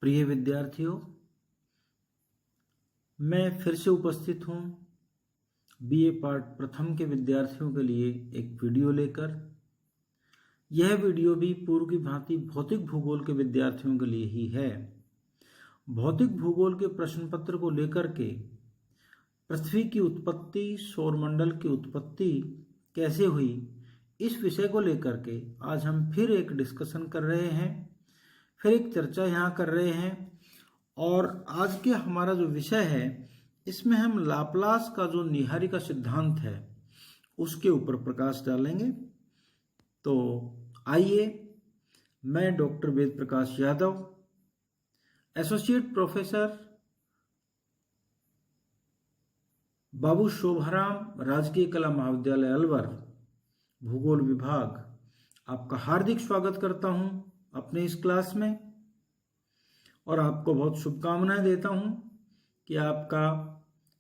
प्रिय विद्यार्थियों, मैं फिर से उपस्थित हूँ बीए पार्ट प्रथम के विद्यार्थियों के लिए एक वीडियो लेकर। यह वीडियो भी पूर्व की भांति भौतिक भूगोल के विद्यार्थियों के लिए ही है। भौतिक भूगोल के प्रश्न पत्र को लेकर के पृथ्वी की उत्पत्ति, सौरमंडल की उत्पत्ति कैसे हुई, इस विषय को लेकर के आज हम फिर एक डिस्कशन कर रहे हैं, फिर एक चर्चा यहाँ कर रहे हैं। और आज के हमारा जो विषय है, इसमें हम लाप्लास का जो निहारिका सिद्धांत है उसके ऊपर प्रकाश डालेंगे। तो आइए, मैं doctor Ved Prakash Yadav, associate professor बाबू शोभाराम राजकीय कला महाविद्यालय अलवर, भूगोल विभाग, आपका हार्दिक स्वागत करता हूं अपने इस क्लास में और आपको बहुत शुभकामनाएं देता हूं कि आपका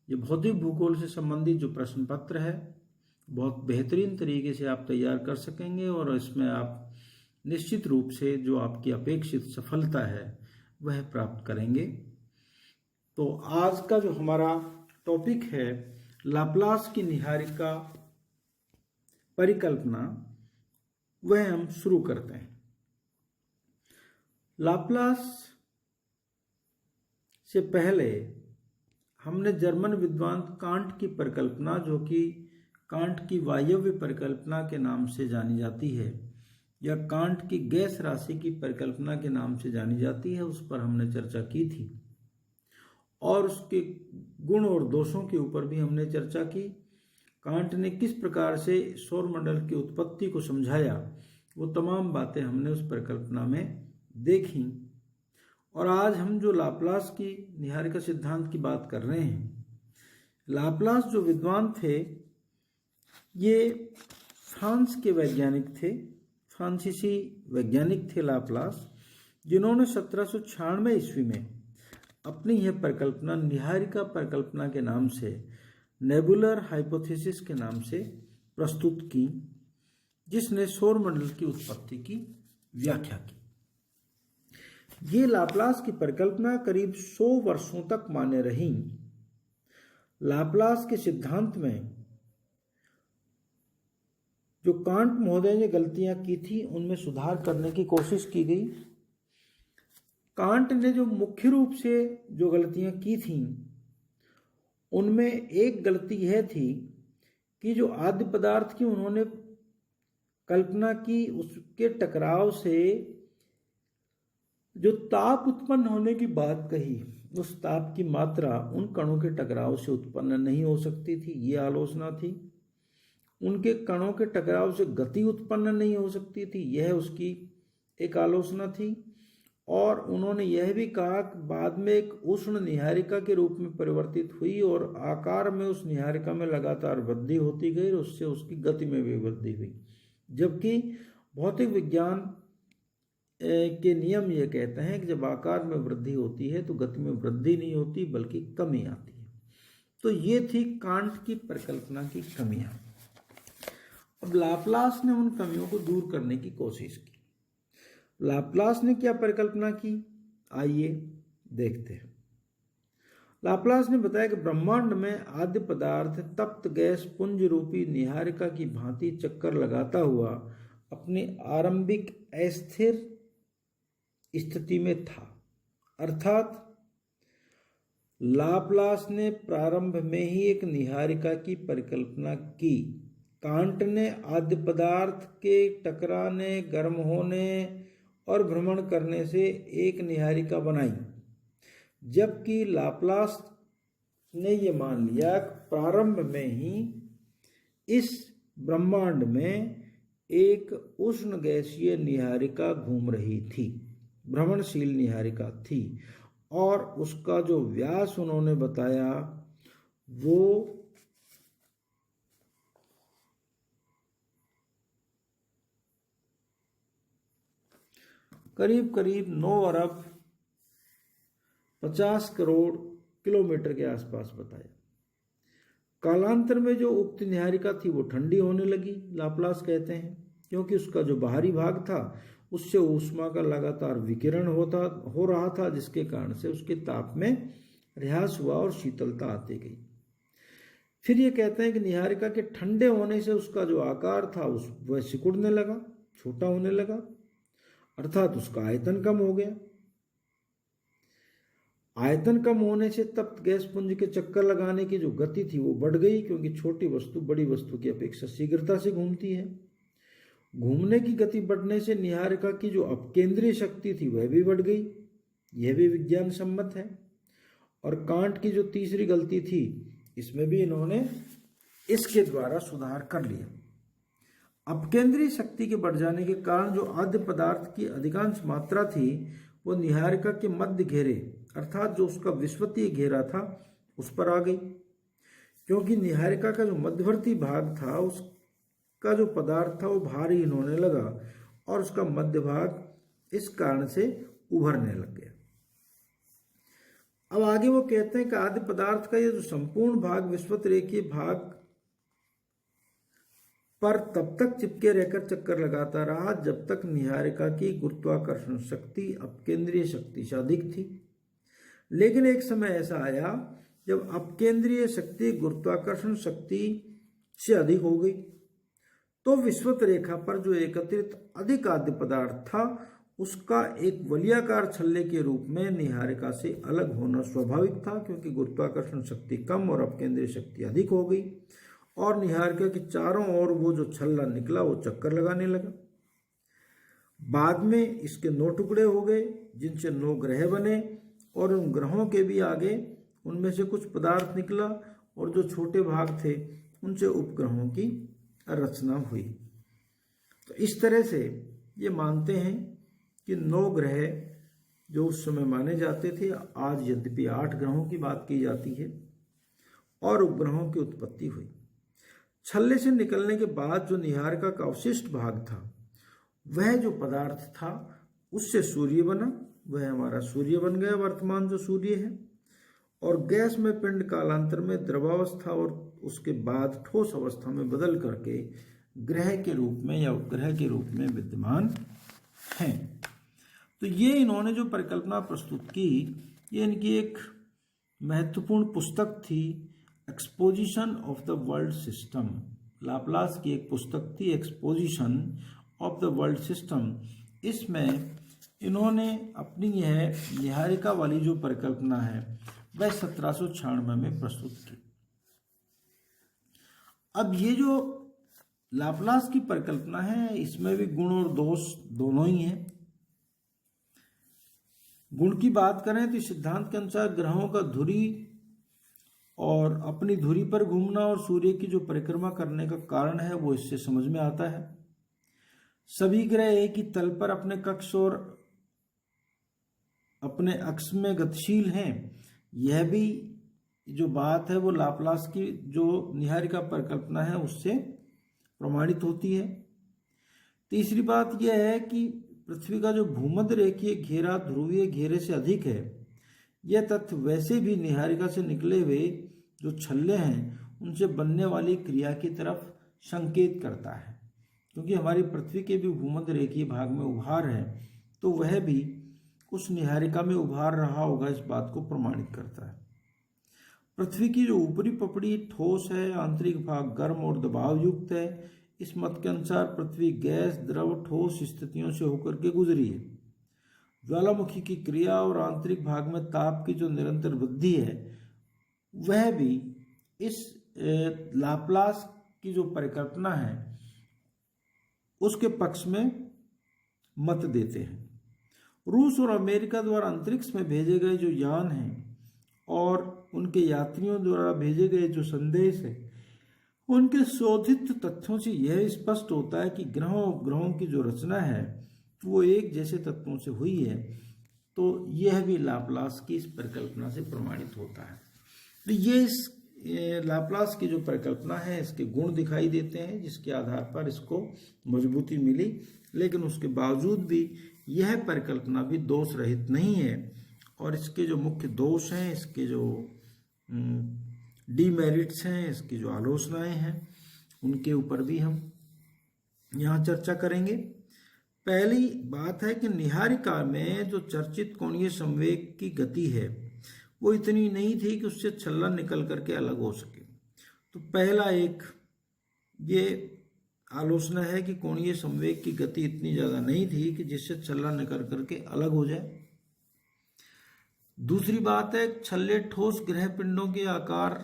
ये भौतिक भूगोल से संबंधित जो प्रश्न पत्र है बहुत बेहतरीन तरीके से आप तैयार कर सकेंगे और इसमें आप निश्चित रूप से जो आपकी अपेक्षित सफलता है वह प्राप्त करेंगे। तो आज का जो हमारा टॉपिक है, लाप्लास की निहारिका परिकल्पना, वह हम शुरू करते हैं। लाप्लास से पहले हमने जर्मन विद्वान कांट की परिकल्पना, जो कि कांट की वायव्य परिकल्पना के नाम से जानी जाती है या कांट की गैस राशि की परिकल्पना के नाम से जानी जाती है, उस पर हमने चर्चा की थी और उसके गुण और दोषों के ऊपर भी हमने चर्चा की। कांट ने किस प्रकार से सौरमंडल की उत्पत्ति को समझाया, वो तमाम बातें हमने उस परिकल्पना में देखी। और आज हम जो लाप्लास की निहारिका सिद्धांत की बात कर रहे हैं, लाप्लास जो विद्वान थे ये फ्रांस के वैज्ञानिक थे, फ्रांसीसी वैज्ञानिक थे लाप्लास, जिन्होंने 1796 ईस्वी में अपनी यह परिकल्पना निहारिका परिकल्पना के नाम से, नेबुलर हाइपोथेसिस के नाम से प्रस्तुत की, जिसने सौरमंडल की उत्पत्ति की व्याख्या की। ये लाप्लास की परिकल्पना करीब 100 वर्षों तक मान्य रही। लाप्लास के सिद्धांत में जो कांट महोदय ने गलतियां की थी उनमें सुधार करने की कोशिश की गई। कांट ने जो मुख्य रूप से जो गलतियां की थी उनमें एक गलती यह थी कि जो आद्य पदार्थ की उन्होंने कल्पना की, उसके टकराव से जो ताप उत्पन्न होने की बात कही, उस ताप की मात्रा उन कणों के टकराव से उत्पन्न नहीं हो सकती थी, ये आलोचना थी। उनके कणों के टकराव से गति उत्पन्न नहीं हो सकती थी, यह उसकी एक आलोचना थी। और उन्होंने यह भी कहा कि बाद में एक उष्ण निहारिका के रूप में परिवर्तित हुई और आकार में उस निहारिका में लगातार वृद्धि होती गई और उससे उसकी गति में भी वृद्धि हुई। जबकि भौतिक विज्ञान के नियम ये कहते हैं कि जब आकार में वृद्धि होती है तो गति में वृद्धि नहीं होती बल्कि कमी आती है। तो ये थी कांट की परिकल्पना की कमियां। अब लाप्लास ने उन कमियों को दूर करने की कोशिश की। लाप्लास ने क्या परिकल्पना की, आइए देखते हैं। लाप्लास ने बताया कि ब्रह्मांड में आद्य पदार्थ तप्त गैस पुंज रूपी निहारिका की भांति चक्कर लगाता हुआ अपनी आरंभिक अस्थिर स्थिति में था। अर्थात लाप्लास ने प्रारंभ में ही एक निहारिका की परिकल्पना की। कांट ने आद्य पदार्थ के टकराने, गर्म होने और भ्रमण करने से एक निहारिका बनाई, जबकि लाप्लास ने यह मान लिया कि प्रारंभ में ही इस ब्रह्मांड में एक उष्ण गैसीय निहारिका घूम रही थी, भ्रमणशील निहारिका थी, और उसका जो व्यास उन्होंने बताया वो करीब करीब 9 अरब 50 करोड़ किलोमीटर के आसपास बताया। कालांतर में जो उक्त निहारिका थी वो ठंडी होने लगी, लाप्लास कहते हैं, क्योंकि उसका जो बाहरी भाग था उससे ऊष्मा का लगातार विकिरण हो रहा था, जिसके कारण से उसके ताप में ह्रास हुआ और शीतलता आती गई। फिर ये कहते हैं कि नीहारिका के ठंडे होने से उसका जो आकार था वह सिकुड़ने लगा, छोटा होने लगा, अर्थात उसका आयतन कम हो गया। आयतन कम होने से तप्त गैस पुंज के चक्कर लगाने की जो गति थी वो बढ़ गई, क्योंकि छोटी वस्तु बड़ी वस्तु की अपेक्षा शीघ्रता से घूमती है। घूमने की गति बढ़ने से नीहारिका की जो अपकेंद्रीय शक्ति थी वह भी बढ़ गई, यह भी विज्ञान सम्मत है। और कांट की जो तीसरी गलती थी, इसमें भी इन्होंने इसके द्वारा सुधार कर लिया। अपकेंद्रीय शक्ति के बढ़ जाने के कारण जो आद्य पदार्थ की अधिकांश मात्रा थी वो नीहारिका के मध्य घेरे, अर्थात जो उसका विषुवतीय घेरा था, उस पर आ गई। क्योंकि नीहारिका का जो मध्यवर्ती भाग था, उसका जो पदार्थ था वो भारी होने लगा और उसका मध्य भाग इस कारण से उभरने लग गया। अब आगे वो कहते हैं कि आद्य पदार्थ का ये जो संपूर्ण भाग विषुवत रेखीय भाग पर तब तक चिपके रहकर चक्कर लगाता रहा जब तक नीहारिका की गुरुत्वाकर्षण शक्ति अपकेंद्रीय शक्ति से अधिक थी। लेकिन एक समय ऐसा आया जब अपकेंद्रीय शक्ति गुरुत्वाकर्षण शक्ति से अधिक हो गई, तो विषुवत रेखा पर जो एकत्रित अधिक आद्य पदार्थ था उसका एक वलयाकार छल्ले के रूप में नीहारिका से अलग होना स्वाभाविक था, क्योंकि गुरुत्वाकर्षण शक्ति कम और अपकेंद्रीय शक्ति अधिक हो गई और नीहारिका के चारों ओर वो जो छल्ला निकला वो चक्कर लगाने लगा। बाद में इसके 9 टुकड़े हो गए, जिनसे 9 ग्रह बने और उन ग्रहों के भी आगे उनमें से कुछ पदार्थ निकला और जो छोटे भाग थे उनसे उपग्रहों की रचना हुई। तो इस तरह से ये मानते हैं कि 9 ग्रह जो उस समय माने जाते थे, आज यद्यपि 8 ग्रहों की बात की जाती है, और उपग्रहों की उत्पत्ति हुई। छल्ले से निकलने के बाद जो नीहारिका का अवशिष्ट भाग था, वह जो पदार्थ था उससे सूर्य बना, वह हमारा सूर्य बन गया, वर्तमान जो सूर्य है। और गैस में पिंड कालांतर में द्रवावस्था और उसके बाद ठोस अवस्था में बदल करके ग्रह के रूप में या उपग्रह के रूप में विद्यमान हैं। तो ये इन्होंने जो परिकल्पना प्रस्तुत की, ये इनकी एक महत्वपूर्ण पुस्तक थी, exposition of the world system. Laplace की एक पुस्तक थी, exposition of the world system. इसमें इन्होंने अपनी यह नीहारिका वाली जो परिकल्पना है वह 1796 में प्रस्तुत की। अब ये जो लाप्लास की परिकल्पना है, इसमें भी गुण और दोष दोनों ही हैं। गुण की बात करें तो सिद्धांत के अनुसार ग्रहों का धुरी और अपनी धुरी पर घूमना और सूर्य की जो परिक्रमा करने का कारण है वो इससे समझ में आता है। सभी ग्रह एक ही तल पर अपने कक्ष और अपने अक्ष में गतिशील हैं। यह भी जो बात है वो लाप्लास की जो नीहारिका परिकल्पना है उससे प्रमाणित होती है। तीसरी बात यह है कि पृथ्वी का जो भूमध्य रेखीय घेरा ध्रुवीय घेरे से अधिक है, यह तथ्य वैसे भी नीहारिका से निकले हुए जो छल्ले हैं उनसे बनने वाली क्रिया की तरफ संकेत करता है। क्योंकि हमारी पृथ्वी के भी भूमध्य रेखीय भाग में उभार है, तो वह भी उस नीहारिका में उभार रहा होगा, इस बात को प्रमाणित करता है। पृथ्वी की जो ऊपरी पपड़ी ठोस है, आंतरिक भाग गर्म और दबाव युक्त है। इस मत के अनुसार पृथ्वी गैस द्रव ठोस स्थितियों से होकर के गुजरी है। ज्वालामुखी की क्रिया और आंतरिक भाग में ताप की जो निरंतर वृद्धि है वह भी इस लाप्लास की जो परिकल्पना है उसके पक्ष में मत देते हैं। रूस और अमेरिका द्वारा अंतरिक्ष में भेजे गए जो यान हैं और उनके यात्रियों द्वारा भेजे गए जो संदेश है, उनके शोधित तथ्यों से यह स्पष्ट होता है कि ग्रहों की जो रचना है वो एक जैसे तत्वों से हुई है। तो यह भी लाप्लास की इस परिकल्पना से प्रमाणित होता है। तो ये इस लाप्लास की जो परिकल्पना है इसके गुण दिखाई देते हैं, जिसके आधार पर इसको मजबूती मिली। लेकिन उसके बावजूद भी यह परिकल्पना भी दोष रहित नहीं है, और इसके जो मुख्य दोष हैं, इसके जो डीमेरिट्स हैं, इसकी जो आलोचनाएं हैं, उनके ऊपर भी हम यहाँ चर्चा करेंगे। पहली बात है कि निहारिका में जो चर्चित कोणीय संवेग की गति है वो इतनी नहीं थी कि उससे छल्ला निकल करके अलग हो सके। तो पहला एक ये आलोचना है कि कोणीय संवेग की गति इतनी ज़्यादा नहीं थी कि जिससे छल्ला निकल करके अलग हो जाए। दूसरी बात है छल्ले ठोस ग्रह पिंडों के आकार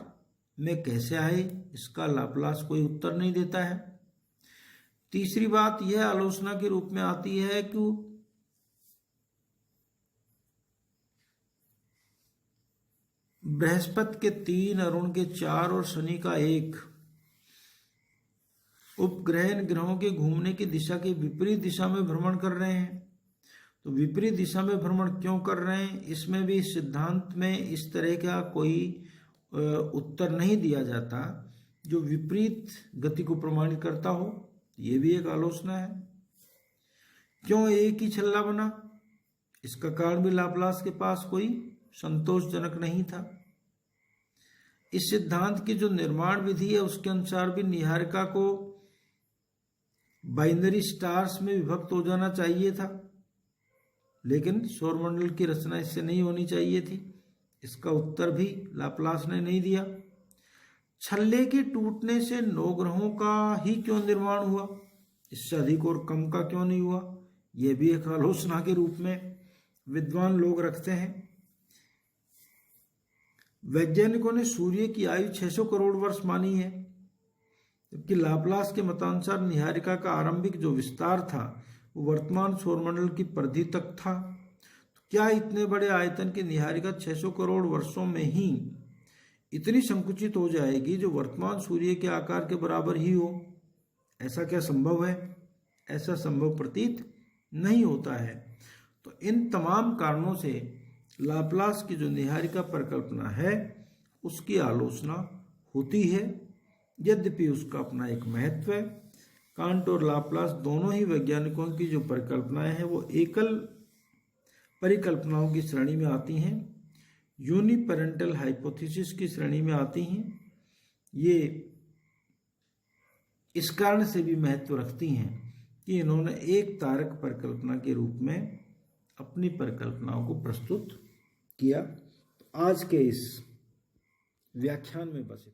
में कैसे आए, इसका लाप्लास कोई उत्तर नहीं देता है। तीसरी बात यह आलोचना के रूप में आती है कि बृहस्पति के 3, अरुण के 4 और शनि का 1 उपग्रह इन ग्रहों के घूमने की दिशा के विपरीत दिशा में भ्रमण कर रहे हैं। तो विपरीत दिशा में भ्रमण क्यों कर रहे हैं, इसमें भी सिद्धांत में इस तरह का कोई उत्तर नहीं दिया जाता जो विपरीत गति को प्रमाणित करता हो। ये भी एक आलोचना है। क्यों एक ही छल्ला बना, इसका कारण भी लाप्लास के पास कोई संतोषजनक नहीं था। इस सिद्धांत की जो निर्माण विधि है उसके अनुसार भी निहारिका को बाइनरी स्टार्स में विभक्त हो जाना चाहिए था, लेकिन सौरमंडल की रचना इससे नहीं होनी चाहिए थी। इसका उत्तर भी लाप्लास ने नहीं दिया। छल्ले के टूटने से 9 ग्रहों का ही क्यों निर्माण हुआ, इससे अधिक और कम का क्यों नहीं हुआ, यह भी एक आलोचना के रूप में विद्वान लोग रखते हैं। वैज्ञानिकों ने सूर्य की आयु 600 करोड़ वर्ष मानी है, जबकि लाप्लास के मतानुसार निहारिका का आरंभिक जो विस्तार था वो वर्तमान सौरमंडल की परिधि तक था। तो क्या इतने बड़े आयतन की निहारिका 600 करोड़ वर्षों में ही इतनी संकुचित हो जाएगी जो वर्तमान सूर्य के आकार के बराबर ही हो? ऐसा क्या संभव है? ऐसा संभव प्रतीत नहीं होता है। तो इन तमाम कारणों से लाप्लास की जो निहारिका परिकल्पना है उसकी आलोचना होती है, यद्यपि उसका अपना एक महत्व है। कांट और लाप्लास दोनों ही वैज्ञानिकों की जो परिकल्पनाएं हैं वो एकल परिकल्पनाओं की श्रेणी में आती हैं, यूनिपेरेंटल हाइपोथेसिस की श्रेणी में आती हैं। ये इस कारण से भी महत्व रखती हैं कि इन्होंने एक तारक परिकल्पना के रूप में अपनी परिकल्पनाओं को प्रस्तुत किया। तो आज के इस व्याख्यान में बस